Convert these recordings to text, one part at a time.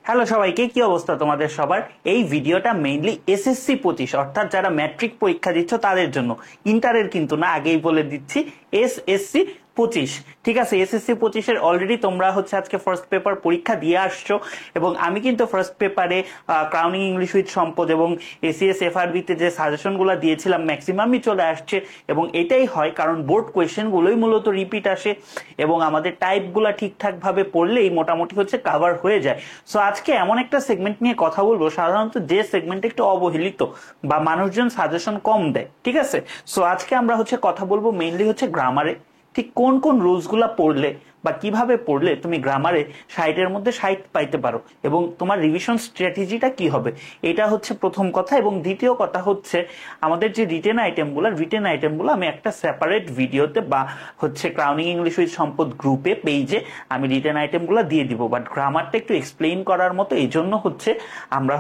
Hello সবাইকে, কি অবস্থা তোমাদের সবার? এই ভিডিওটা মেইনলি এসএসসি 25 অর্থাৎ যারা ম্যাট্রিক পরীক্ষা দিচ্ছ তাদের জন্য, ইন্টারের কিন্তু না, আগেই বলে দিচ্ছি। এসএসসি 25, ঠিক আছে? এসএসসি 25-এর অলরেডি তোমরা আজকে ফার্স্ট পেপার পরীক্ষা দিয়ে আসছো, এবং আমি কিন্তু ফার্স্ট পেপারে ক্রাউনিং ইংলিশ উইথ সম্পদ এবং এসিএস এফআরবিতে যে সাজেশনগুলো দিয়েছিলাম ম্যাক্সিমামই চলে আসছে। এবং এটাই হয় কারণ বোর্ড কোয়েশ্চেনগুলোই মূলত রিপিট আসে, এবং আমাদের টাইপগুলো ঠিকঠাকভাবে পড়লেই মোটামুটি কাভার হয়ে যায়। সো আজকে এমন একটা সেগমেন্ট নিয়ে কথা বলবো সাধারণত যে সেগমেন্ট একটু অবহেলিত বা মানুষজন সাজেশন কম দেয়, ঠিক আছে? সো আজকে আমরা কথা বলবো মেইনলি গ্রামারে, ঠিক কোন কোন রুলস গুলা পড়লে বা কিভাবে পড়লে তুমি গ্রামারে 60-এর মধ্যে 60 পাইতে পারো, এবং তোমার রিভিশন স্ট্র্যাটেজিটা কি হবে। এটা প্রথম কথা। এবং দ্বিতীয় কথা আমাদের যে রিটেন আইটেমগুলো আমি একটা সেপারেট ভিডিওতে বা ক্রাউনিং ইংলিশ উইথ সম্পদ গ্রুপে পেজে আমি রিটেন আইটেমগুলো দিয়ে দিব, বাট গ্রামারটা একটু এক্সপ্লেইন করার মতো এই জন্য আমরা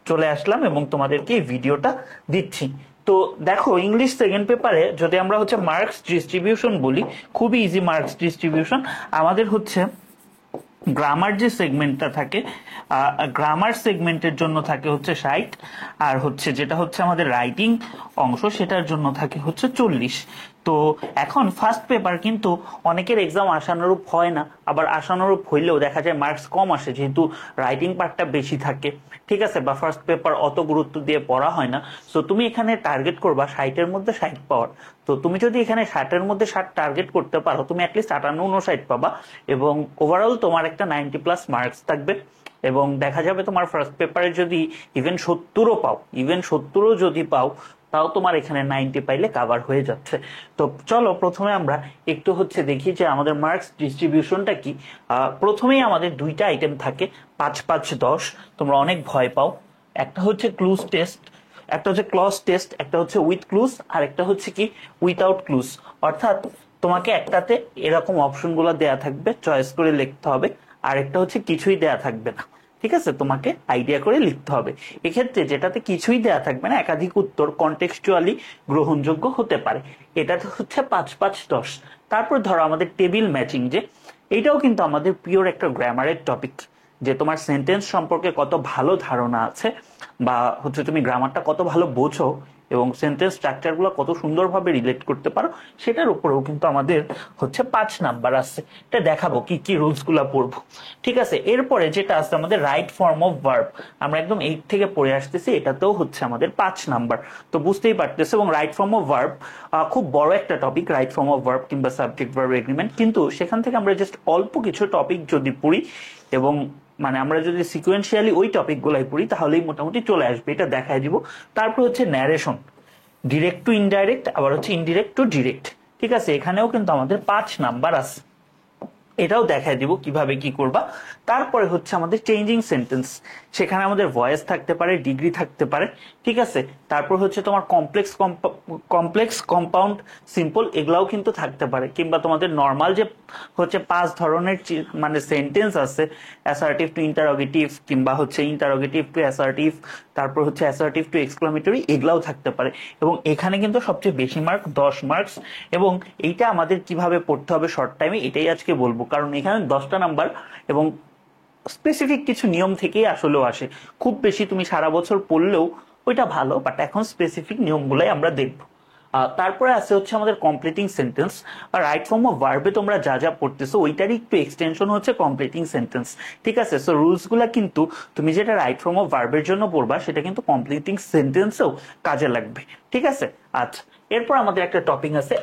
চলে আসলাম এবং তোমাদেরকে এই ভিডিওটা দিচ্ছি। তো দেখো, ইংলিশ সেকেন্ড পেপারে যদি আমরা মার্কস ডিস্ট্রিবিউশন বলি, খুবই ইজি মার্কস ডিস্ট্রিবিউশন। আমাদের গ্রামার যে সেগমেন্টটা থাকে, গ্রামার সেগমেন্টের জন্য থাকে 60, আর যেটা আমাদের রাইটিং অংশ সেটার জন্য থাকে 40। তো এখন ফার্স্ট পেপার কিন্তু অনেকের এক্সাম আশানুরূপ হয় না, আবার আশানুরূপ হইলেও দেখা যায় মার্কস কম আসে, যেহেতু রাইটিং পার্টটা বেশি থাকে, ঠিক আছে? বা ফার্স্ট পেপার অত গুরুত্ব দিয়ে পড়া হয় না। সো তুমি এখানে টার্গেট করবা 60-এর মধ্যে 60 পাওয়ার। তো তুমি যদি এখানে 60-এর মধ্যে 60 টার্গেট করতে পারো, তুমি অ্যাটলিস্ট 58-59 পাবা, এবং ওভারঅল তোমার একটা 90+ মার্কস থাকবে। এবং দেখা যাবে তোমার ফার্স্ট পেপারে যদি ইভেন 70-ও পাও, যদি পাও, তাও তোমার এখানে 90 পাইলে কাভার হয়ে যাচ্ছে। তো চলো প্রথমে আমরা একটু দেখি যে আমাদের মার্কস ডিস্ট্রিবিউশনটা কি। প্রথমেই আমাদের দুইটা আইটেম থাকে, 5-5-10। তোমরা অনেক ভয় পাও। একটা ক্লুজ টেস্ট, একটা ক্লজ টেস্ট, একটা উইথ ক্লুজ, আর একটা কি উইথাউট ক্লুজ। অর্থাৎ তোমাকে একটাতে এরকম অপশনগুলো দেয়া থাকবে, চয়েস করে লিখতে হবে, আর একটা কিছুই দেয়া থাকবে না, ঠিক আছে? তোমাকে আইডিয়া করে লিখতে হবে। এক্ষেত্রে যেটাতে কিছুই দেয়া থাকবে না, একাধিক উত্তর কন্টেক্সচুয়ালি গ্রহণযোগ্য হতে পারে, এটাতে 5-5-10। তারপর ধরো আমাদের টেবিল ম্যাচিং, যে এইটাও কিন্তু আমাদের পিওর একটা গ্রামারের টপিক, যে তোমার সেন্টেন্স সম্পর্কে কত ভালো ধারণা আছে, বা তুমি গ্রামারটা কত ভালো বোঝো, এবং সেন্টেন্স স্ট্রাকচার গুলো কত সুন্দরভাবে রিলেট করতে পারো, সেটার উপরেও কিন্তু আমাদের 5 নাম্বার আছে। এটা দেখাবো কি কি রুলস গুলা পড়বো, ঠিক আছে? এরপরে যেটা আছে আমাদের রাইট ফর্ম অফ ভার্ব, আমরা একদম 8 থেকে পড়ে আসতেছি, এটাতেও আমাদের 5 নাম্বার। তো বুঝতেই পারতেছে। এবং রাইট ফর্ম অফ ভার্ব খুব বড় একটা topic, right form of verb কিংবা সাবজেক্ট ভার্ব এগ্রিমেন্ট, কিন্তু সেখান থেকে আমরা জাস্ট অল্প কিছু টপিক যদি পড়ি, এবং আমরা যদি সিকোয়েন্সিয়ালি ওই টপিক গুলাই পড়ি, তাহলেই মোটামুটি চলে আসবে, এটা দেখায় দিব। তারপর ন্যারেশন, ডিরেক্ট টু ইনডাইরেক্ট, আবার ইনডিরেক্ট টু ডিরেক্ট, ঠিক আছে? এখানেও কিন্তু আমাদের 5 নাম্বার আছে, এটাও দেখায় দিব কিভাবে কি করবা। তারপরে আমাদের চেঞ্জিং সেন্টেন্স, সেখানে আমাদের ভয়েস থাকতে পারে, ডিগ্রি থাকতে পারে, ঠিক আছে? তারপর তোমার কমপ্লেক্স, কম্পাউন্ড, সিম্পল, এগুলাও কিন্তু থাকতে পারে। কিংবা তোমাদের নর্মাল যে 5 ধরনের সেন্টেন্স আছে, অ্যাসার্টিভ টু ইন্টারোগেটিভ, কিংবা ইন্টারোগেটিভ টু অ্যাসার্টিভ, তারপর অ্যাসার্টিভ টু এক্সক্লামেটরি, এগুলাও থাকতে পারে। এবং এখানে কিন্তু সবচেয়ে বেশি মার্ক 10 মার্কস। এবং এইটা আমাদের কিভাবে পড়তে হবে শর্ট টাইমে, এটাই আজকে বলবো, কারণ এখানে 10টা নাম্বার এবং স্পেসিফিক কিছু নিয়ম থেকেই আসলেও আসে। খুব বেশি তুমি সারা বছর পড়লেও ওইটা ভালো, বাট এখন স্পেসিফিক নিয়মগুলাই আমরা দেখবো। তারপরে আছে আমাদের কমপ্লিটিং সেন্টেন্স, আর রাইট ফর্ম অফ ভার্বে তোমরা যা যা পড়তেছো ওইটারই একটু এক্সটেনশন কমপ্লিটিং সেন্টেন্স, ঠিক আছে? সো রুলস গুলা কিন্তু তুমি যেটা রাইট ফর্ম অফ ভার্বের জন্য পড়বা, সেটা কিন্তু কমপ্লিটিং সেন্টেন্সেও কাজে লাগবে, ঠিক আছে? আচ্ছা, এরপর আমাদের একটা টপিক আছে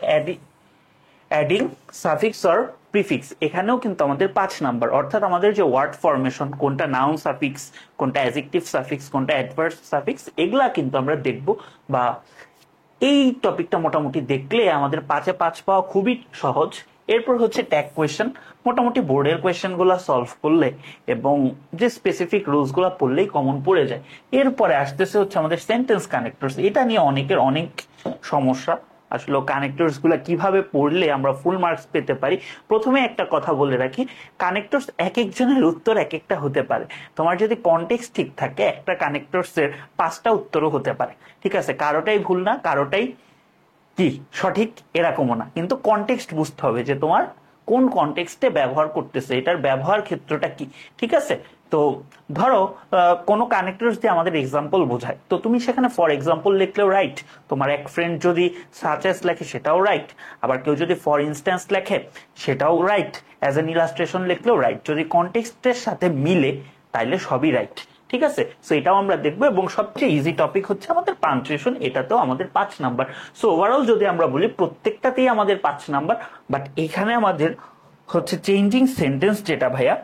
অ্যাডিং সাফিক্স অর প্রিফিক্স। এখানেও কিন্তু আমাদের 5 নাম্বার, অর্থাৎ আমাদের যে ওয়ার্ড ফরমেশন, কোনটা নাউন সাফিক্স, কোনটা অ্যাডজেক্টিভ সাফিক্স, কোনটা অ্যাডভার্ব সাফিক্স, এগুলা কিন্তু আমরা দেখবো। বা এই টপিকটা মোটামুটি দেখলে আমাদের 5-এ 5 পাওয়া খুবই সহজ। এরপর ট্যাগ কোয়েশ্চেন, মোটামুটি বোর্ডের কোয়েশ্চেন গুলা সলভ করলে এবং যে স্পেসিফিক রুলস গুলা পড়লেই কমন পড়ে যায়। এরপরে আসতেছে আমাদের সেন্টেন্স কানেক্টরস। এটা নিয়ে অনেকের অনেক সমস্যা, আসলে কানেক্টরস গুলা কিভাবে পড়লে আমরা ফুল মার্কস পেতে পারি। প্রথমে একটা কথা বলে রাখি, কানেক্টরস এক একজনের উত্তর এক একটা হতে পারে। তোমার যদি কনটেক্সট ঠিক থাকে, একটা কানেক্টরস এর 5টা উত্তরও হতে পারে, ঠিক আছে? কারোটাই ভুল না, কারোটাই কি সঠিক এরকমও না, কিন্তু কনটেক্সট বুঝতে হবে যে তোমার কোন কনটেক্সটে ব্যবহার করতেছে, এটার ব্যবহার ক্ষেত্রটা কি, ঠিক আছে? তো ধরো কোনো কানেক্টরস দিয়ে আমাদের এক্সাম্পল বোঝায়, তো তুমি সেখানে ফর এক্সাম্পল লিখলেও রাইট, তোমার এক ফ্রেন্ড যদি সাচ এস লেখে সেটাও রাইট, আবার কেউ যদি ফর ইনস্ট্যান্স লেখে সেটাও রাইট, অ্যাজ এন ইলাস্ট্রেশন লিখলেও রাইট, যদি কনটেক্সটের সাথে মিলে তাইলে সবই রাইট। ঠিক আছে, সো এটাও আমরা দেখবো। এবং সবচেয়ে ইজি টপিক হচ্ছে আমাদের পাঞ্চুয়েশন, এটাতেও আমাদের 5 নাম্বার। সো ওভারঅল যদি আমরা বলি প্রত্যেকটাতেই আমাদের 5 নাম্বার, বাট এখানে আমাদের হচ্ছে চেঞ্জিং সেন্টেন্স যেটা ভাইয়া,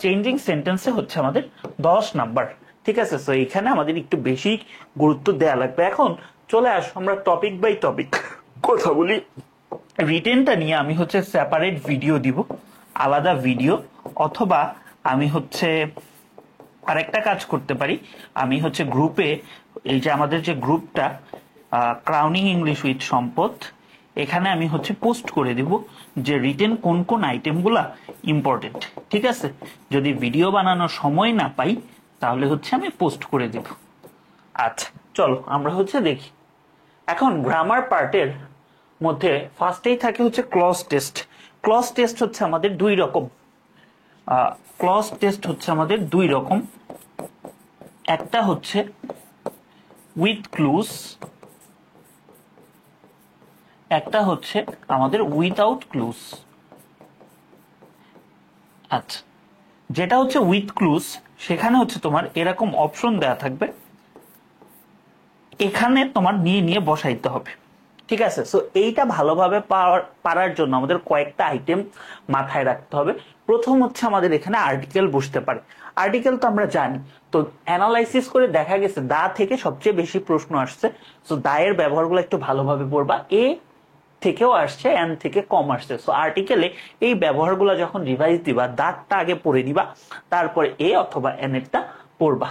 চেঞ্জিং সেন্টেন্সে হচ্ছে আমাদের 10 নাম্বার। ঠিক আছে, সো এখানে আমাদের একটু বেশি গুরুত্ব দেওয়া লাগবে। এখন চলে আসো আমরা টপিক বাই টপিক কথা বলি। রিটেনটা নিয়ে আমি হচ্ছে সেপারেট ভিডিও দিব, আলাদা ভিডিও, অথবা আমি হচ্ছে আরেকটা কাজ করতে পারি, আমি হচ্ছে গ্রুপে, এই যে আমাদের যে গ্রুপটা ক্রাউনিং ইংলিশ উইথ সম্পদ, এখানে আমি হচ্ছে পোস্ট করে দিব যে রিটেন কোন কোন আইটেমগুলা ইম্পর্টেন্ট। ঠিক আছে, যদি ভিডিও বানানোর সময় না পাই তাহলে হচ্ছে আমি পোস্ট করে দিব। আচ্ছা চলো আমরা হচ্ছে দেখি। এখন গ্রামার পার্টের মধ্যে ফার্স্টেই থাকে হচ্ছে ক্লজ টেস্ট। ক্লজ টেস্ট হচ্ছে আমাদের দুই রকম। ক্লজ টেস্ট হচ্ছে আমাদের দুই রকম, একটা হচ্ছে উইথ ক্লুজ, একটা হচ্ছে আমাদের উইথাউট ক্লুজ। আচ্ছা, যেটা হচ্ছে উইথ ক্লুজ সেখানে হচ্ছে তোমার এরকম অপশন দেয়া থাকবে, এখানে তোমার নিয়ে নিয়ে বসাইতে হবে। ঠিক আছে, সো এইটা ভালোভাবে পারার জন্য আমাদের কয়েকটা আইটেম মাথায় রাখতে হবে। প্রথম হচ্ছে আমাদের এখানে আর্টিকেল বসতে পারে। আর্টিকেল তো আমরা জানি, তো অ্যানালাইসিস করে দেখা গেছে দা থেকে সবচেয়ে বেশি প্রশ্ন আসছে। সো দায়ের ব্যবহারগুলো একটু ভালোভাবে পড়বা, এ থেকেও আসছে, এন থেকে কম আসছে। সো আর্টিকেলে এই ব্যবহারগুলো যখন রিভাইজ দিবা, দাঁতটা আগে পড়ে নিবা, তারপরে এ অথবা এন এরটা পড়বা।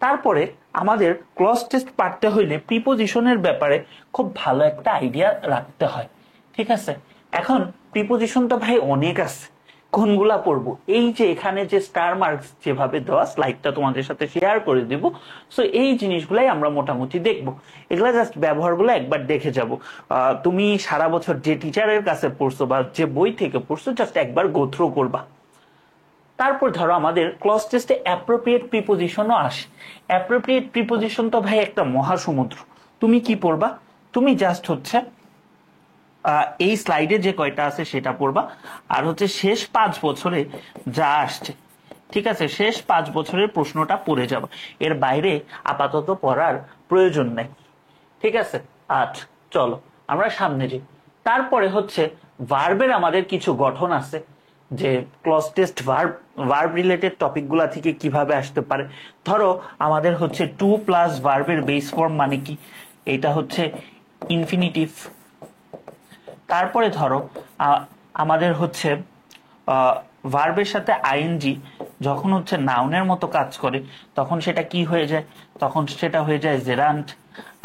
তারপরে আমাদের ক্লজ টেস্ট পারতে হইলে প্রিপোজিশনের ব্যাপারে খুব ভালো একটা আইডিয়া রাখতে হয়। ঠিক আছে, এখন প্রিপোজিশন তো ভাই অনেক আছে, কোনগুলা পড়বো? এই যে এখানে যে স্টার মার্কস যেভাবে দেওয়া, স্লাইডটা তোমাদের সাথে শেয়ার করে দিব। সো এই জিনিসগুলাই আমরা মোটামুটি দেখবো, এগুলা জাস্ট ব্যবহারগুলো একবার দেখে যাব। তুমি সারা বছর যে টিচারের কাছে পড়ছো বা যে বই থেকে পড়ছো, জাস্ট একবার গো থ্রু করবা। তারপর ধরো আমাদের ক্লজ টেস্টে অ্যাপ্রোপ্রিয়েট প্রিপোজিশনও আসে। অ্যাপ্রোপ্রিয়েট প্রিপোজিশন তো ভাই একটা মহাসমুদ্র। তুমি কি পড়বা? তুমি জাস্ট হচ্ছে এই স্লাইডে যে কয়টা আছে সেটা পড়বা, আর হচ্ছে শেষ 5 বছরে যা আসছে, ঠিক আছে, শেষ 5 বছরের প্রশ্নটা পড়ে যাবে, এর বাইরে আপাতত পড়ার প্রয়োজন নাই। ঠিক আছে, আচ্ছা চলো আমরা সামনে যাই। তারপরে হচ্ছে ভার্বের আমাদের কিছু গঠন আছে, যে ক্লজ টেস্ট ভার্ব রিলেটেড টপিকগুলা থেকে কিভাবে আসতে পারে। ধরো আমাদের হচ্ছে টু প্লাস ভার্বের বেস ফর্ম মানে কি, এটা হচ্ছে ইনফিনিটিভ। তারপরে ধরো আমাদের হচ্ছে ভার্বের সাথে আইএনজি যখন হচ্ছে নাউনের মতো কাজ করে তখন সেটা কি হয়ে যায়, তখন সেটা হয়ে যায় জেরান্ট।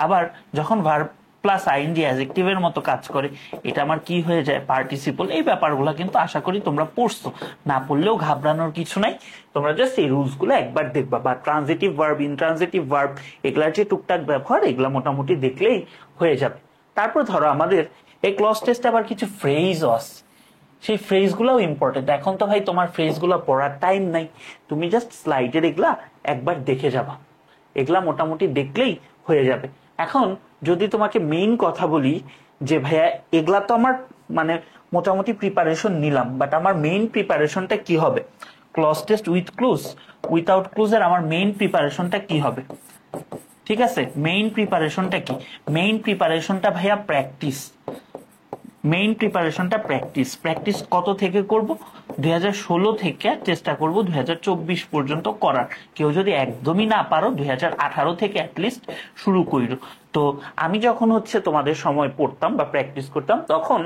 আবার যখন ভার্ব প্লাস আইএনজি অ্যাডজেক্টিভের মতো কাজ করে এটা আমার কি হয়ে যায়, পার্টিসিপল। এই ব্যাপারগুলো কিন্তু আশা করি তোমরা পড়ছো, না পড়লেও ঘাবড়ানোর কিছু নাই, তোমরা জাস্ট এই রুলসগুলো একবার দেখবা। বা ট্রানজিটিভ ভার্ব, ইনট্রানজিটিভ ভার্ব, এগুলার যে টুকটাক ব্যবহার, এগুলা মোটামুটি দেখলেই হয়ে যাবে। তারপর ধরো আমাদের এই ক্লজ টেস্টে আবার কিছু ফ্রেজও আছে, সেই ফ্রেজগুলোও ইম্পর্টেন্ট। এখন তো ভাই তোমার ফ্রেজগুলো পড়ার টাইম নাই, তুমি জাস্ট স্লাইডের এগুলা একবার দেখে যাবা, এগুলা মোটামুটি দেখলেই হয়ে যাবে। এখন যদি তোমাকে মেইন কথা বলি যে ভাইয়া এগুলা তো আমার মানে মোটামুটি প্রিপারেশন নিলাম, বাট আমার মেইন প্রিপারেশনটা কি হবে? Cloze test with clues, without ক্লুজের আমার মেইন প্রিপারেশনটা কি হবে? ঠিক আছে, মেইন প্রিপারেশনটা কি? মেইন প্রিপারেশনটা ভাইয়া প্র্যাকটিস। মেইন প্রিপারেশনটা প্র্যাকটিস। প্র্যাকটিস কত থেকে করব? 2016 থেকে চেষ্টা করব 2024 পর্যন্ত করার। কেউ যদি একদমই না পারো 2018 থেকে অ্যাটলিস্ট শুরু কইরো। তো আমি যখন হচ্ছে তোমাদের সময় পড়তাম বা প্র্যাকটিস করতাম, তখন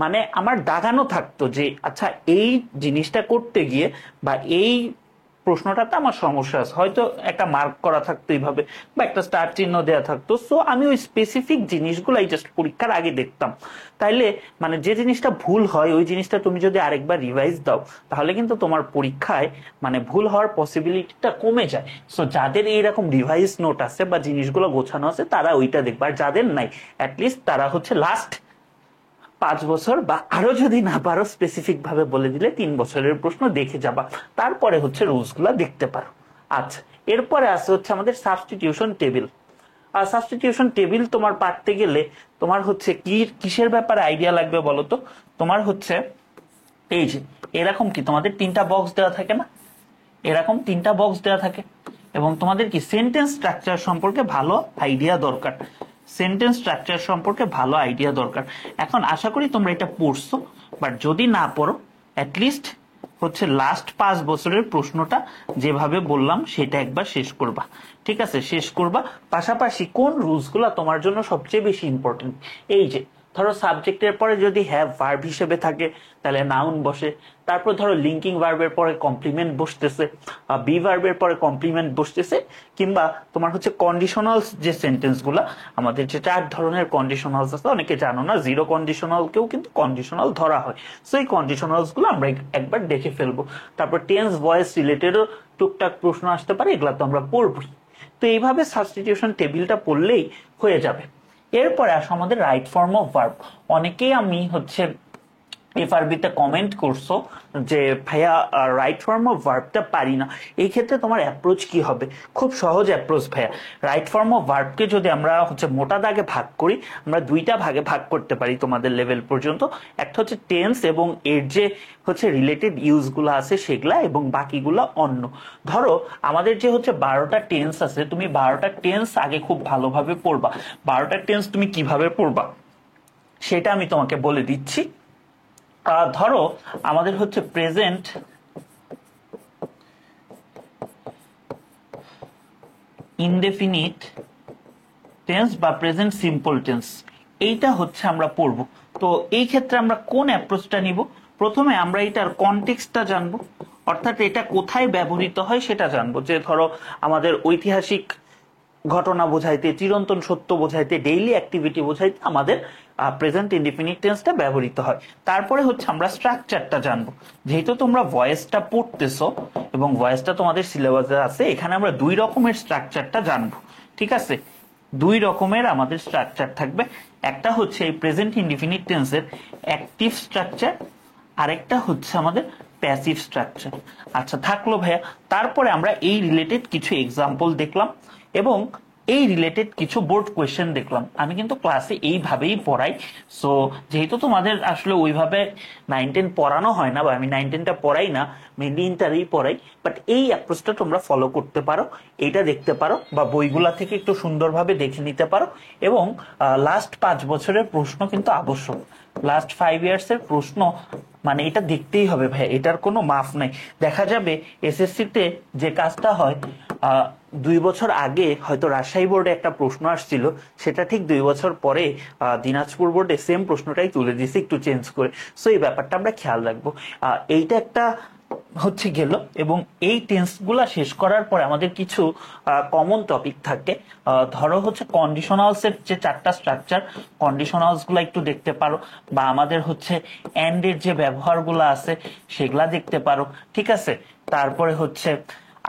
মানে আমার দাগানো থাকতো যে আচ্ছা এই জিনিসটা করতে গিয়ে বা এই প্রশ্নটাতে আমার সমস্যা আছে, হয়তো একটা মার্ক করা থাকতো এইভাবে বা একটা স্টার চিহ্ন দেওয়া থাকতো। সো আমি ওই স্পেসিফিক জিনিসগুলাই জাস্ট পরীক্ষার আগে দেখতাম। তাইলে মানে যে জিনিসটা ভুল হয় ওই জিনিসটা তুমি যদি আরেকবার রিভাইজ দাও তাহলে কিন্তু তোমার পরীক্ষায় মানে ভুল হওয়ার পসিবিলিটিটা কমে যায়। সো যাদের এইরকম রিভাইজ নোট আছে বা জিনিসগুলো গোছানো আছে তারা ওইটা দেখবে, আর যাদের নাই অ্যাটলিস্ট তারা হচ্ছে লাস্ট 5 বছর, বা আরো যদি না পারো স্পেসিফিক ভাবে বলে দিলে 3 বছরের প্রশ্ন দেখে যাবা, তারপরে হচ্ছে রুলস গুলা দেখতে পারো। আচ্ছা, এরপরে আছে হচ্ছে আমাদের সাবস্টিটিউশন টেবিল। আর সাবস্টিটিউশন টেবিল তোমার পারতে গেলে তোমার হচ্ছে কিসের ব্যাপারে আইডিয়া লাগবে বলো তো? তোমার হচ্ছে এই যে এরকম কি তোমাদের 3টা বক্স দেওয়া থাকে না, এরকম 3টা বক্স দেওয়া থাকে, এবং তোমাদের কি সেন্টেন্স স্ট্রাকচার সম্পর্কে ভালো আইডিয়া দরকার, সেন্টেন্স স্ট্রাকচার সম্পর্কে ভালো আইডিয়া দরকার। এখন আশা করি তোমরা এটা পড়ছো, বাট যদি না পড়ো অ্যাটলিস্ট হচ্ছে লাস্ট 5 বছরের প্রশ্নটা যেভাবে বললাম সেটা একবার শেষ করবা। ঠিক আছে, শেষ করবা। পাশাপাশি কোন রুলস গুলা তোমার জন্য সবচেয়ে বেশি ইম্পর্টেন্ট, এই যে ধরো সাবজেক্টের পরে যদি হ্যাভ ভার্ব হিসেবে থাকে তাহলে নাউন বসে, তারপর ধরো লিঙ্কিং ভার্বের পরে কমপ্লিমেন্ট বসতেছে, বি ভার্বের পরে কমপ্লিমেন্ট বসতেছে, কিংবা তোমার হচ্ছে কন্ডিশনালস যে সেন্টেন্স গুলা, আমাদের যে 4 ধরনের কন্ডিশনালস আছে, অনেকে জানো না, জিরো কন্ডিশনালকেও কিন্তু কন্ডিশনাল ধরা হয়। সো এই কন্ডিশনালস গুলো আমরা একবার দেখে ফেলবো। তারপর টেন্স ভয়েস রিলেটেডও টুকটাক প্রশ্ন আসতে পারে, এগুলা তো আমরা পড়বই। তো এইভাবে সাবস্টিটিউশন টেবিলটা পড়লেই হয়ে যাবে। এরপরে আসো আমাদের রাইট ফর্ম অফ ভার্ব। অনেকেই আমি হচ্ছে এফআরবিতে কমেন্ট করছো যে ভাইয়া রাইট ফর্ম অফ ভার্বটা পারি না, এই ক্ষেত্রে তোমার অ্যাপ্রোচ কি হবে? খুব সহজ অ্যাপ্রোচ ভাইয়া। রাইট ফর্ম অফ ভার্বকে যদি আমরা হচ্ছে মোটা দাগে ভাগ করি, আমরা 2টা ভাগে ভাগ করতে পারি তোমাদের লেভেল পর্যন্ত। একটা হচ্ছে টেন্স এবং এর যে হচ্ছে রিলেটেড ইউজগুলো আছে সেগুলা, এবং বাকিগুলো অন্য। ধরো আমাদের যে হচ্ছে 12টা টেন্স আছে, তুমি 12টা টেন্স আগে খুব ভালোভাবে পড়বা। 12টা টেন্স তুমি কিভাবে পড়বা সেটা আমি তোমাকে বলে দিচ্ছি। ধরো আমাদের হচ্ছে প্রেজেন্ট ইনডেফিনিট টেন্স বা প্রেজেন্ট সিম্পল টেন্স, এইটা হচ্ছে আমরা পড়ব। তো এই ক্ষেত্রে আমরা কোন অ্যাপ্রোচটা নিব? প্রথমে আমরা এটার কনটেক্সটটা জানবো, অর্থাৎ এটা কোথায় ব্যবহৃত হয় সেটা জানবো। যে ধরো আমাদের ঐতিহাসিক ঘটনা বোঝাইতে, চিরন্তন সত্য বোঝাইতে, ডেইলি অ্যাক্টিভিটি বোঝাইতে আমাদের প্রেজেন্ট ইনডিফিনিট টেন্সটা ব্যবহৃত হয়। তারপরে হচ্ছে আমরা স্ট্রাকচারটা জানবো। যেহেতু তোমরা ভয়েসটা পড়তেছো এবং ভয়েসটা তোমাদের সিলেবাসে আছে, এখানে আমরা 2 রকমের স্ট্রাকচারটা জানবো। ঠিক আছে, 2 রকমের আমাদের স্ট্রাকচার থাকবে। একটা হচ্ছে এই প্রেজেন্ট ইনডিফিনিট টেন্সের অ্যাক্টিভ স্ট্রাকচার, আরেকটা হচ্ছে আমাদের প্যাসিভ স্ট্রাকচার। আচ্ছা থাকলো ভাইয়া। তারপরে আমরা এই রিলেটেড কিছু এক্সাম্পল দেখলাম এবং এই রিলেটেড কিছু বোর্ড কোয়েশ্চেন দেখলাম। আমি কিন্তু ক্লাসে এইভাবেই পড়াই। সো যেহেতু তোমাদের আসলে ওইভাবে 9-10 পড়ানো হয় না, বা আমি 9-10টা পড়াই না, মেনলি ইন্টারেই পড়াই, বাট এই অ্যাপ্রোচটা তোমরা ফলো করতে পারো, এইটা দেখতে পারো, বা বইগুলা থেকে একটু সুন্দরভাবে দেখে নিতে পারো। এবং লাস্ট 5 বছরের প্রশ্ন কিন্তু আবশ্যক, লাস্ট 5 ইয়ার্স এর প্রশ্ন মানে এটা দেখতেই হবে ভাই, এটার কোনো মাফ নাই। দেখা যাবে এসএসসিতে যে কাজটা হয়, 2 বছর আগে হয়তো রাজশাহী বোর্ডে একটা প্রশ্ন আসছিল, সেটা ঠিক 2 বছর পরে দিনাজপুর বোর্ডে সেম প্রশ্নটাই তুলে দিয়েছে একটু চেঞ্জ করে। সো এই ব্যাপারটা আমরা খেয়াল রাখবো। এইটা একটা হচ্ছে গেল। এবং এই টেন্স গুলা শেষ করার পরে আমাদের কিছু কমন টপিক থাকে। ধরো হচ্ছে কন্ডিশনালস এর যে 4টা স্ট্রাকচার, কন্ডিশনালস গুলা একটু দেখতে পারো, বা আমাদের হচ্ছে এন্ড এর যে ব্যবহারগুলো আছে সেগুলা দেখতে পারো। ঠিক আছে, তারপরে হচ্ছে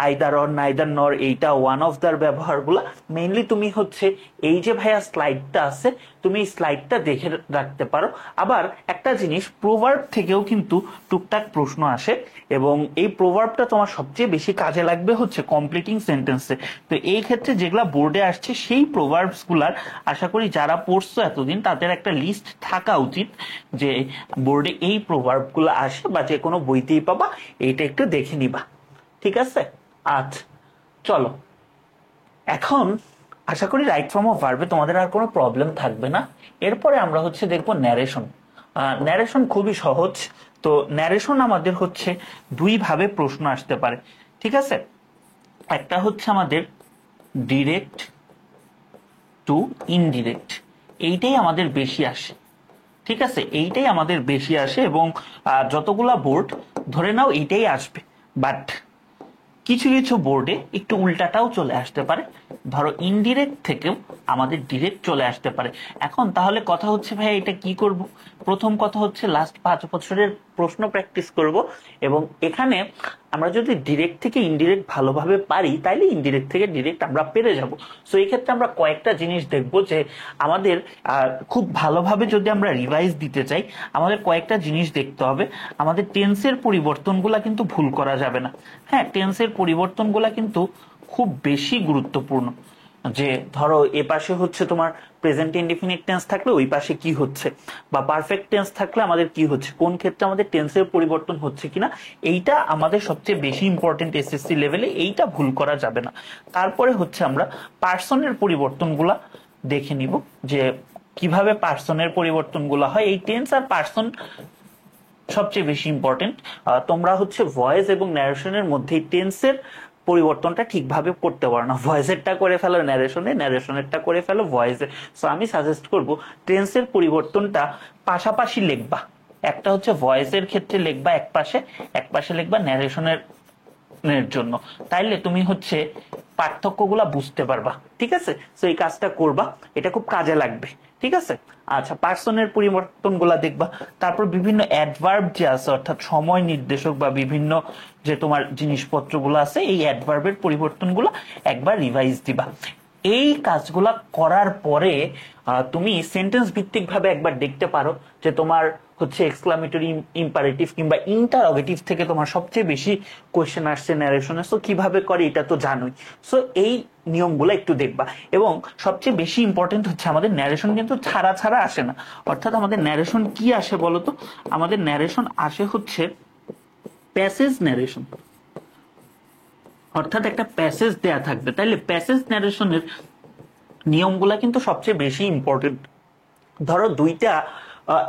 আইদার অর নাইদার নর, এইটা ওয়ান অফ দার ব্যবহারগুলা মেইনলি তুমি হচ্ছে এই যে ভাইয়া স্লাইডটা আছে, তুমি এই স্লাইডটা দেখে রাখতে পারো। আবার একটা জিনিস, প্রোভার্ব থেকেও কিন্তু টুকটাক প্রশ্ন আসে, এবং এই প্রোভার্বটা তোমার সবচেয়ে বেশি কাজে লাগবে হচ্ছে কমপ্লিটিং সেন্টেন্সে। তো এই ক্ষেত্রে যেগুলা বোর্ডে আসছে সেই প্রোভার্বস গুলার আশা করি যারা পড়ছো এতদিন তাদের একটা লিস্ট থাকা উচিত, যে বোর্ডে এই প্রোভার্ব গুলো আসে বা যে কোনো বইতেই পাবা, এইটা একটু দেখে নিবা। ঠিক আছে, আচ্ছা চলো। এখন আশা করি রাইট ফর্ম অফ ভার্বে তোমাদের আর কোনো প্রবলেম থাকবে না। এরপরে আমরা হচ্ছে দেখবো ন্যারেশন। ন্যারেশন খুবই সহজ। তো ন্যারেশন আমাদের হচ্ছে 2 ভাবে প্রশ্ন আসতে পারে। ঠিক আছে, একটা হচ্ছে আমাদের ডিরেক্ট টু ইনডিরেক্ট, এইটাই আমাদের বেশি আসে। ঠিক আছে, এইটাই আমাদের বেশি আসে, এবং যতগুলা বোর্ড ধরে নাও এইটাই আসবে, বাট কিছু কিছু বোর্ডে একটু উল্টাটাও চলে আসতে পারে। ধরো ইনডিরেক্ট থেকেও আমাদের ডিরেক্ট চলে আসতে পারে। এখন তাহলে কথা হচ্ছে ভাই এটা কি করব? প্রথম কথা হচ্ছে লাস্ট 5 বছরের প্রশ্ন প্র্যাকটিস করব, এবং এখানে আমরা যদি ডিরেক্ট থেকে ইনডিরেক্ট ভালোভাবে পারি তাইলে ইনডিরেক্ট থেকে ডিরেক্ট আমরা পেরে যাব। সো এই ক্ষেত্রে আমরা কয়েকটা জিনিস দেখব যে আমাদের খুব ভালোভাবে যদি আমরা রিভাইজ দিতে চাই আমাদের কয়েকটা জিনিস দেখতে হবে। আমাদের টেন্সের পরিবর্তনগুলা কিন্তু ভুল করা যাবে না। হ্যাঁ, টেন্সের পরিবর্তনগুলা কিন্তু খুব বেশি গুরুত্বপূর্ণ। যে ধরো এ পাশে হচ্ছে তোমার প্রেজেন্ট ইনডিফিনিট টেন্স থাকলে ওই পাশে কি হচ্ছে, বা পারফেক্ট টেন্স থাকলে আমাদের কি হচ্ছে, কোন ক্ষেত্রে আমাদের টেন্সের পরিবর্তন হচ্ছে কিনা, এইটা আমাদের সবচেয়ে বেশি ইম্পর্টেন্ট এসএসসি লেভেলে, এইটা ভুল করা যাবে না। তারপরে হচ্ছে আমরা পার্সনের পরিবর্তনগুলা দেখে নিব যে কিভাবে পার্সনের পরিবর্তনগুলো হয়। এই টেন্স আর পার্সন সবচেয়ে বেশি ইম্পর্টেন্ট। তোমরা হচ্ছে ভয়েস এবং ন্যারেশনের মধ্যে টেন্সের পরিবর্তনটা ঠিকভাবে করতে পারো না, ভয়েসেরটা করে ফেলো ন্যারেশনে, ন্যারেশনেরটা করে ফেলো ভয়েসে। সো আমি সাজেস্ট করব টেন্সের পরিবর্তনটা পাশাপাশি লিখবা। একটা হচ্ছে ভয়েসের ক্ষেত্রে লিখবা এক পাশে, এক পাশে লিখবা ন্যারেশনের জন্য, তাইলে তুমি হচ্ছে পার্থক্যগুলা বুঝতে পারবা। ঠিক আছে, সো এই কাজটা করবা, এটা খুব কাজে লাগবে। ঠিক আছে, আচ্ছা, পার্সনের পরিবর্তনগুলা দেখবা। তারপর বিভিন্ন অ্যাডভার্ব যে আছে, অর্থাৎ সময় নির্দেশক বা বিভিন্ন যে তোমার জিনিসপত্রগুলো আছে, এই অ্যাডভার্বের পরিবর্তনগুলো একবার রিভাইজ দিবা। এই কাজগুলা করার পরে তুমি সেন্টেন্স ভিত্তিক ভাবে একবার দেখতে পারো যে তোমার হচ্ছে এক্সক্লামেটরি, ইম্পারেটিভ কিংবা ইন্টারোগেটিভ থেকে তোমার সবচেয়ে বেশি কোয়েশ্চেন আসছে ন্যারেশনে। সো কিভাবে করে এটা তো জানোই। সো এই নিয়মগুলো একটু দেখবা। এবং সবচেয়ে বেশি ইম্পর্টেন্ট হচ্ছে আমাদের ন্যারেশন কিন্তু ছাড়া ছাড়া আসে না। অর্থাৎ আমাদের ন্যারেশন কি আসে বলতো? আমাদের ন্যারেশন আসে হচ্ছে প্যাসেজ ন্যারেশন, অর্থাৎ একটা প্যাসেজ দেয়া থাকবে। তাইলে প্যাসেজ ন্যারেশনের নিয়মগুলা কিন্তু সবচেয়ে বেশি ইম্পর্টেন্ট। ধরো দুইটা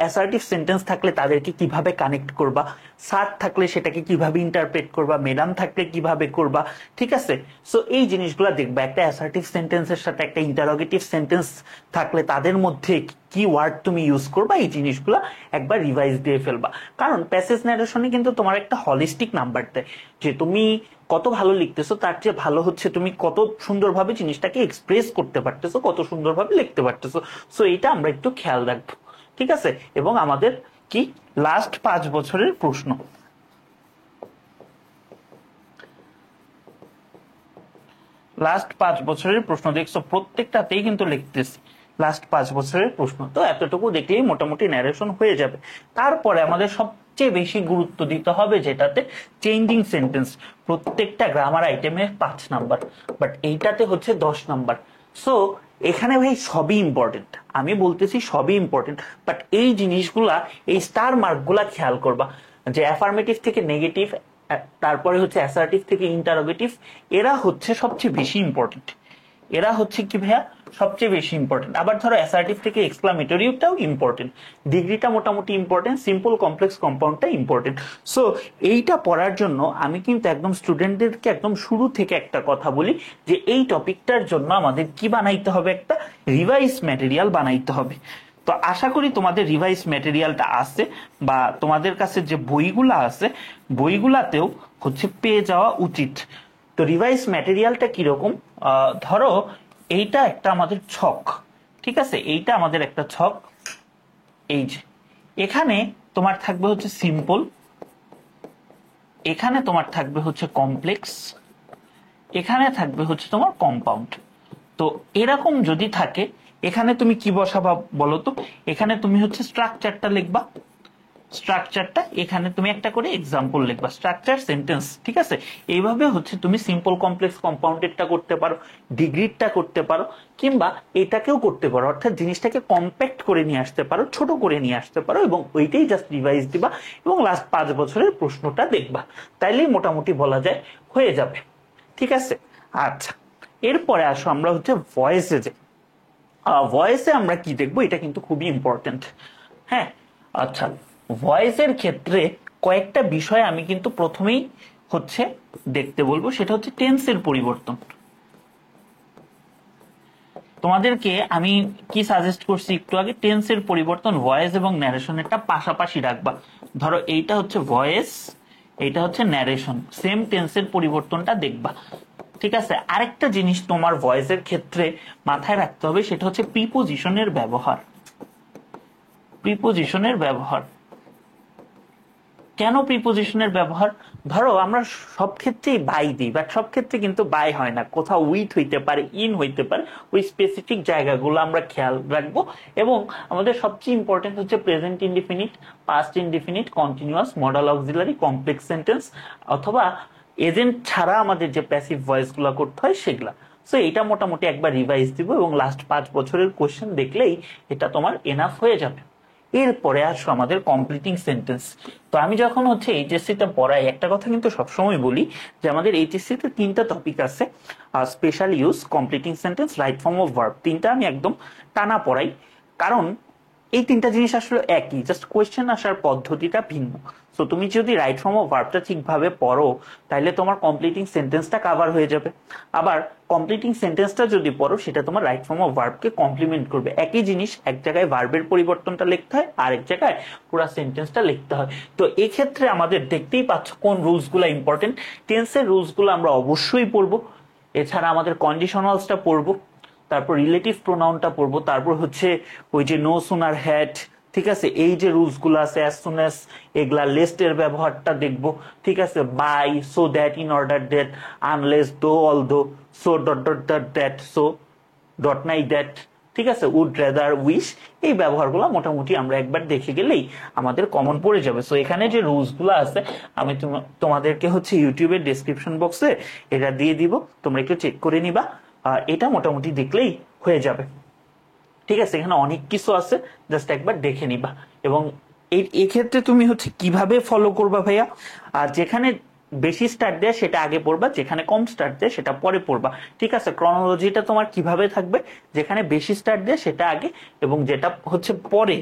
অ্যাসার্টিভ সেন্টেন্স থাকলে তাদেরকে কিভাবে কানেক্ট করবা, স্যার থাকলে সেটাকে কিভাবে ইন্টারপ্রেট করবা, ম্যাডাম থাকলে কিভাবে করবা। ঠিক আছে, সো এই জিনিসগুলো দেখবা। একটা অ্যাসার্টিভ সেন্টেন্সের সাথে একটা ইন্টারোগেটিভ সেন্টেন্স থাকলে তাদের মধ্যে কি ওয়ার্ড তুমি ইউজ করবা, এই জিনিসগুলো একবার রিভাইজ দিয়ে ফেলবা। কারণ প্যাসেজ ন্যারেশনে কিন্তু তোমার একটা হলিস্টিক নাম্বার দেয় যে তুমি কত ভালো লিখতেছো, তার চেয়ে ভালো হচ্ছে তুমি কত সুন্দরভাবে জিনিসটাকে এক্সপ্রেস করতে পারতেছো, কত সুন্দরভাবে লিখতে পারতেছো। সো এইটা আমরা একটু খেয়াল রাখবো। ঠিক আছে, এবং আমাদের কি লাস্ট 5 বছরের প্রশ্ন, লাস্ট 5 বছরের প্রশ্ন দেখছো প্রত্যেকটাতেই কিন্তু লিখতেছি লাস্ট 5 বছরের প্রশ্ন। তো এতটুকু দেখলেই মোটামুটি ন্যারেশন হয়ে যাবে। তারপরে আমাদের সবচেয়ে বেশি গুরুত্ব দিতে হবে যেটাতে চেঞ্জিং সেন্টেন্স। প্রত্যেকটা গ্রামার আইটেমে 5 নাম্বার, বাট এইটাতে হচ্ছে 10 নাম্বার। সো এখানে ভাই সবই ইম্পর্টেন্ট, আমি বলতেছি সবই ইম্পর্টেন্ট, বাট এই জিনিসগুলা, এই স্টার মার্কগুলা খেয়াল করবা যে অ্যাফার্মেটিভ থেকে নেগেটিভ, তারপরে হচ্ছে অ্যাসার্টিভ থেকে ইন্টারোগেটিভ, এরা হচ্ছে সবচেয়ে বেশি ইম্পর্টেন্ট। এরা হচ্ছে কি ভাইয়া সবচেয়ে বেশি ইম্পর্টেন্ট। আবার ধরো অ্যাসার্টিভ থেকে এক্সক্লামেটরিটাও ইম্পর্টেন্ট, ডিগ্রিটা মোটামুটি ইম্পর্টেন্ট, সিম্পল কমপ্লেক্স কম্পাউন্ডটা ইম্পর্টেন্ট। সো এইটা পড়ার জন্য আমি কিন্তু একদম স্টুডেন্টদেরকে একদম শুরু থেকে একটা কথা বলি যে এই টপিকটার জন্য আমাদের কি বানাইতে হবে, একটা রিভাইজ ম্যাটেরিয়াল বানাইতে হবে। তো আশা করি তোমাদের রিভাইজ ম্যাটেরিয়ালটা আছে, বা তোমাদের কাছে যে বইগুলা আছে বইগুলাতেও হচ্ছে পেয়ে যাওয়া উচিত। তো রিভাইজ ম্যাটেরিয়ালটা কিরকম, ধরো এইটা একটা আমাদের ছক। ঠিক আছে, এইটা আমাদের একটা ছক। এই যে এখানে তোমার থাকবে হচ্ছে সিম্পল, এখানে তোমার থাকবে হচ্ছে কমপ্লেক্স, এখানে থাকবে হচ্ছে তোমার কম্পাউন্ড। তো এরকম যদি থাকে এখানে তুমি কি বসাবা বলো তো? এখানে তুমি হচ্ছে স্ট্রাকচারটা লিখবা, স্ট্রাকচারটা এখানে তুমি একটা করে এক্সাম্পল লিখবা, স্ট্রাকচার সেন্টেন্স। ঠিক আছে, এইভাবে হচ্ছে তুমি সিম্পল কমপ্লেক্স কম্পাউন্ডেডটা করতে পারো, ডিগ্রিটা করতে পারো, কিংবা এটাকেও করতে পারো, অর্থাৎ জিনিসটাকে কম্প্যাক্ট করে নিয়ে আসতে পারো, ছোট করে নিয়ে আসতে পারো, এবং ওইটাই জাস্ট রিভাইজ দিবা এবং লাস্ট 5 বছরের প্রশ্নটা দেখবা। তাইলেই মোটামুটি বলা যায় হয়ে যাবে। ঠিক আছে, আচ্ছা, এরপরে আসো আমরা হচ্ছে ভয়েসে যে ভয়েসে আমরা কি দেখবো, এটা কিন্তু খুবই ইম্পর্টেন্ট। হ্যাঁ, আচ্ছা, ভয়েসের ক্ষেত্রে কয়েকটা বিষয় আমি কিন্তু প্রথমেই হচ্ছে দেখতে বলবো, সেটা হচ্ছে টেন্সের পরিবর্তন। তোমাদেরকে আমি কি সাজেস্ট করছি একটু আগে, টেন্সের পরিবর্তন ভয়েস এবং ন্যারেশনেরটা পাশাপাশি রাখবা। ধরো এইটা হচ্ছে ভয়েস, এইটা হচ্ছে ন্যারেশন, সেম টেন্সের পরিবর্তনটা দেখবা। ঠিক আছে, আরেকটা জিনিস তোমার ভয়েসের ক্ষেত্রে মাথায় রাখতে হবে, সেটা হচ্ছে প্রিপোজিশনের ব্যবহার। প্রিপোজিশনের ব্যবহার কেন প্রিপোজিশনের ব্যবহার? ধরো আমরা সব ক্ষেত্রেই বাই দিই, বাট সব ক্ষেত্রে কিন্তু বাই হয় না, কোথাও উইথ হইতে পারে, ইন হইতে পারে, ওই স্পেসিফিক জায়গাগুলো আমরা খেয়াল রাখবো। এবং আমাদের সবচেয়ে ইম্পর্টেন্ট হচ্ছে present indefinite, past indefinite, continuous, modal auxiliary, complex sentence, অথবা এজেন্ট ছাড়া আমাদের যে প্যাসিভ ভয়েস গুলা করতে হয় সেগুলা। সো এটা মোটামুটি একবার রিভাইজ দিব এবং লাস্ট 5 বছরের কোশ্চেন দেখলেই এটা তোমার এনাফ হয়ে যাবে। এরপরে আসো আমাদের কমপ্লিটিং সেন্টেন্স। তো আমি যখন হচ্ছে এইচএসসি তে পড়াই, একটা কথা কিন্তু সবসময় বলি যে আমাদের এইচএসসি তে 3টা টপিক আছে, special use, completing sentence, right form of verb, 3টা আমি একদম টানা পড়াই। কারণ এই 3টা জিনিস আসলে একই, জাস্ট কোয়েশ্চেন আসার পদ্ধতিটা ভিন্ন। সো তুমি যদি রাইট ফর্ম অফ ভার্বটা ঠিকভাবে পড়ো তাহলে তোমার কমপ্লিটিং সেন্টেন্সটা কাভার হয়ে যাবে। আবার কমপ্লিটিং সেন্টেন্সটা যদি পড়ো সেটা তোমার রাইট ফর্ম অফ ভার্বকে কমপ্লিমেন্ট করবে। একই জিনিস, এক জায়গায় ভার্বের পরিবর্তনটা লিখতে হয়, আরেক জায়গায় পুরো সেন্টেন্সটা লিখতে হয়। তো এক্ষেত্রে আমাদের দেখতেই পাচ্ছ কোন রুলসগুলো ইম্পর্টেন্ট। টেন্সের রুলসগুলো আমরা অবশ্যই পড়বো, এছাড়া আমাদের কন্ডিশনালসটা পড়বো, তারপর রিলেটিভ প্রোনাউনটা পড়বো, তারপর হচ্ছে ওই যে নো সুনার হ্যাড, ঠিক আছে, এই যে রুলস গুলো আছে, অ্যাজ সুন অ্যাজ, এগুলা লিস্টের ব্যবহারটা দেখবো, ঠিক আছে, bye, so that, in order that, unless, though, all though, so dot dot dot that, so dot নাই দ্যাট, ঠিক আছে, উড রেদার, উইশ, এই ব্যবহারগুলো মোটামুটি আমরা একবার দেখে গেলেই আমাদের কমন পড়ে যাবে। সো এখানে যে রুলস গুলো আছে আমি তোমাদেরকে হচ্ছে ইউটিউবের ডেসক্রিপশন বক্সে এটা দিয়ে দিব, তোমরা একটু চেক করে নিবা। এটা মোটামুটি দেখলেই হয়ে যাবে, ঠিক আছে। এখানে অনেক কিছু আছে, জাস্ট একবার দেখে নিবা। এবং এই ক্ষেত্রে তুমি হচ্ছে কিভাবে ফলো করবা ভাইয়া, আর যেখানে বেশি স্টার্ট দেয় সেটা আগে পড়বা, যেখানে কম স্টার্ট দেয় সেটা পরে পড়বা, ঠিক আছে। ক্রনোলজিটা তোমার কিভাবে থাকবে, যেখানে বেশি স্টার্ট দেয় সেটা আগে, এবং যেটা হচ্ছে পরে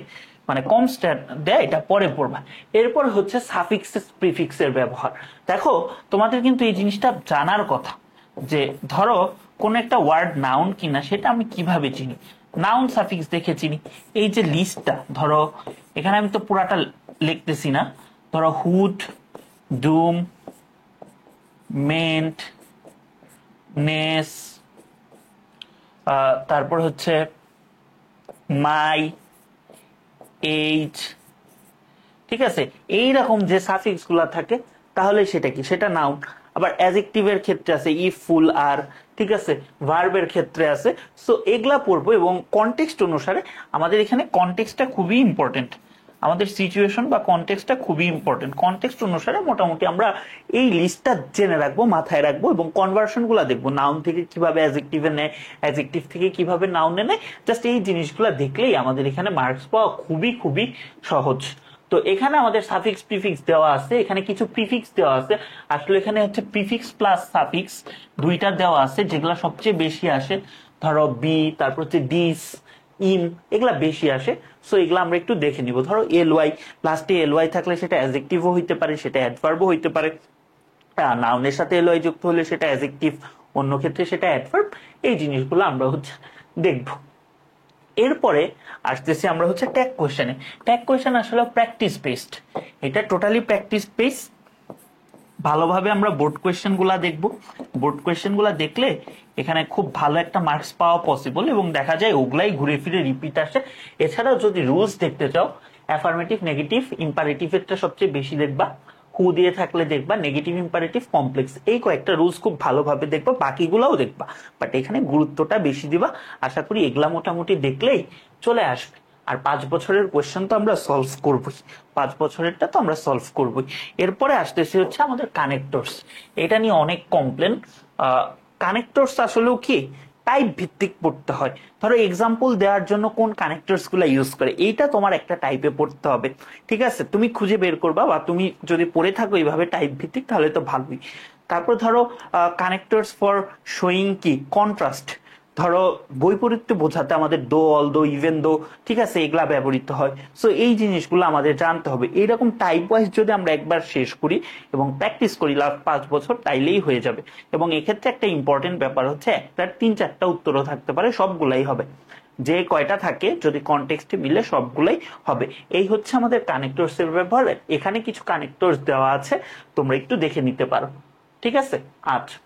মানে কম স্টার্ট দেয় এটা পরে পড়বা। এরপর হচ্ছে সাফিক্স প্রিফিক্সের ব্যবহার। দেখো তোমাদের কিন্তু এই জিনিসটা জানার কথা যে ধরো কোন একটা ওয়ার্ড নাউন কিনা সেটা আমি কিভাবে চিনি, নাউন সাফিক্স দেখে চিনি। এই যে লিস্টটা, ধরো এখানে আমি তো পুরাটা লিখতেছি না, ধরো হুড, ডুম, মেন্ট, নেস, তারপর হচ্ছে মাই, এইজ, ঠিক আছে, এইরকম যে সাফিক্স গুলা থাকে তাহলে সেটা কি, সেটা নাউন। আবার অ্যাডজেক্টিভের ক্ষেত্রে আছে ইফ, ফুল, আর, ঠিক আছে, ভার্বের ক্ষেত্রে আছে। সো এগুলা পড়বো এবং কনটেক্সট অনুসারে, আমাদের এখানে কনটেক্সটটা খুবই ইম্পর্টেন্ট, আমাদের সিচুয়েশন বা কনটেক্সটটা খুবই ইম্পর্টেন্ট। কনটেক্সট অনুসারে মোটামুটি আমরা এই লিস্টটা জেনে রাখবো, মাথায় রাখবো, এবং কনভার্সন গুলা দেখবো, নাউন থেকে কিভাবে অ্যাডজেক্টিভে নেয়, অ্যাডজেক্টিভ থেকে কিভাবে নাউনে নেয়, জাস্ট এই জিনিসগুলো দেখলেই আমাদের এখানে মার্কস পাওয়া খুবই খুবই সহজ। তো এখানে আমাদের সাফিক্স প্রিফিক্স দেওয়া আছে, এখানে কিছু প্রিফিক্স দেওয়া আছে, আসলে এখানে হচ্ছে প্রিফিক্স প্লাস সাফিক্স দুইটা দেওয়া আছে, যেগুলো সবচেয়ে বেশি আসে। ধরো বি, তারপর হচ্ছে ডিস, ইন, এগুলা বেশি আসে। সো এগুলা আমরা একটু দেখে নিব। ধরো এল ওয়াই, লাস্টে এল ওয়াই থাকলে সেটা অ্যাডজেক্টিভও হইতে পারে, সেটা অ্যাডভার্বও হইতে পারে। নাউনের সাথে এল ওয়াই যুক্ত হলে সেটা অ্যাডজেক্টিভ, অন্য ক্ষেত্রে সেটা অ্যাডভার্ব। এই জিনিসগুলো আমরা হচ্ছে দেখবো। এরপরে আসতেছি আমরা হচ্ছে ট্যাগ কোশ্চেনে। ট্যাগ কোশ্চেন আসলে প্র্যাকটিস বেসড, এটা টোটালি প্র্যাকটিস বেস। ভালোভাবে আমরা বোর্ড কোয়েশ্চেন গুলা দেখবো, বোর্ড কোয়েশ্চেন গুলা দেখলে এখানে খুব ভালো একটা মার্কস পাওয়া পসিবল, এবং দেখা যায় ওগুলাই ঘুরে ফিরে রিপিট আসে। এছাড়াও যদি রুলস দেখতে চাও, অ্যাফার্মেটিভ, নেগেটিভ, ইম্পারেটিভেরটা সবচেয়ে বেশি দেখবা, হু দিয়ে থাকলে দেখবা, নেগেটিভ, ইম্পারেটিভ, কমপ্লেক্স, এই কয়েকটা রুলস খুব ভালোভাবে দেখবা, বাকিগুলাও দেখবা, বাট এখানে গুরুত্বটা বেশি দিবা। আশা করি এগুলা মোটামুটি দেখলেই চলে আসবে। আর 5 বছরের কোয়েশ্চেন তো আমরা সলভ করবই, 5 বছরেরটা তো আমরা সলভ করবই। এরপরে আসতেছে হচ্ছে আমাদের কানেক্টরস। এটা নিয়ে অনেক কমপ্লেন। কানেক্টরস আসলেও কি টাইপ ভিত্তিক পড়তে হয়। ধরো এক্সাম্পল দেওয়ার জন্য কোন কানেক্টরস গুলা ইউজ করে, এইটা তোমার একটা টাইপে পড়তে হবে, ঠিক আছে। তুমি খুঁজে বের করবা, বা তুমি যদি পড়ে থাকো এইভাবে টাইপ ভিত্তিক তাহলে তো ভালোই। তারপর ধরো কানেক্টরস ফর শোয়িং কি কন্ট্রাস্ট, ধরো বৈপরীত্য বোঝাতে আমাদের দো, অল দো, ইভেন দো, ঠিক আছে, এগুলা ব্যবহৃত হয়। সো এই জিনিসগুলো আমাদের জানতে হবে। এইরকম টাইপ ওয়াইজ যদি আমরা একবার শেষ করি এবং প্র্যাকটিস করি লাস্ট 5 বছর, তাইলেই হয়ে যাবে। এবং এক্ষেত্রে একটা ইম্পর্টেন্ট ব্যাপার হচ্ছে একটার 3-4টা উত্তরও থাকতে পারে, সবগুলাই হবে, যে কয়টা থাকে যদি কনটেক্সটে মিলে সবগুলাই হবে। এই হচ্ছে আমাদের কানেক্টরস এর ব্যবহার। এখানে কিছু কানেক্টরস দেওয়া আছে, তোমরা একটু দেখে নিতে পারো, ঠিক আছে। আচ্ছা,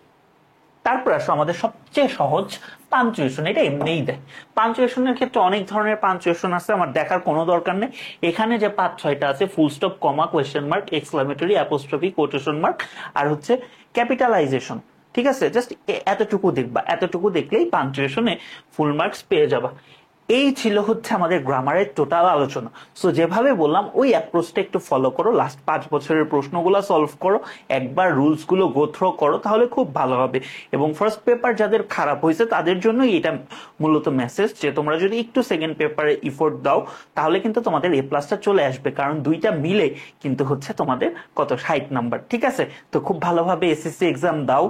তারপর আসো আমাদের সবচেয়ে সহজ পাঞ্চুয়েশন, এটা এমনিই দেয়। পাঞ্চুয়েশনের ক্ষেত্রে অনেক ধরনের পাঞ্চুয়েশন আছে, আমার দেখার কোনো দরকার নেই। এখানে যে 5-6টা আছে, full stop, comma, question mark, exclamatory, apostrophe, quotation mark, আর হচ্ছে ক্যাপিটালাইজেশন। ঠিক আছে, জাস্ট এতটুকু দেখবা, এতটুকু দেখলেই পাঞ্চুয়েশনে ফুল মার্কস পেয়ে যাবা। এই ছিল হচ্ছে আমাদের গ্রামারের টোটাল আলোচনা। সো যেভাবে বললাম ওই অ্যাপ্রোচটা একটু ফলো করো, লাস্ট 5 বছরের প্রশ্নগুলো সলভ করো, একবার রুলস গুলো গো থ্রো করো, তাহলে খুব ভালো হবে। এবং ফার্স্ট পেপার যাদের খারাপ হয়েছে তাদের জন্য এটা মূলত মেসেজ, যে তোমরা যদি একটু সেকেন্ড পেপারে ইফোর্ট দাও তাহলে কিন্তু তোমাদের এ প্লাসটা চলে আসবে, কারণ দুইটা মিলে কিন্তু হচ্ছে তোমাদের কত 60 নাম্বার। ঠিক আছে, তো খুব ভালোভাবে এসএসসি এক্সাম দাও।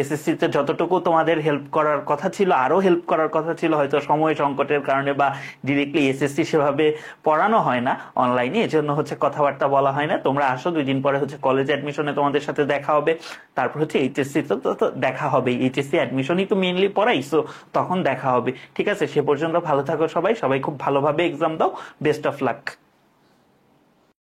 এসএসসি তে যতটুকু তোমাদের হেল্প করার কথা ছিল, আরো হেল্প করার কথা ছিল, হয়তো সময় সংকটের কারণে বা ডিরেক্টলি এসএসসি সেভাবে পড়ানো হয় না অনলাইনে, এজন্য হচ্ছে কথাবার্তা বলা হয় না। তোমরা আসো, 2 দিন পরে হচ্ছে কলেজ অ্যাডমিশনে তোমাদের সাথে দেখা হবে, তারপর হচ্ছে এইচএসসি তো দেখা হবে, এইচএসসি অ্যাডমিশনই তো মেইনলি পড়াই, সো তখন দেখা হবে। ঠিক আছে, সে পর্যন্ত ভালো থাকো সবাই, সবাই খুব ভালোভাবে এক্সাম দাও, বেস্ট অফ লাক।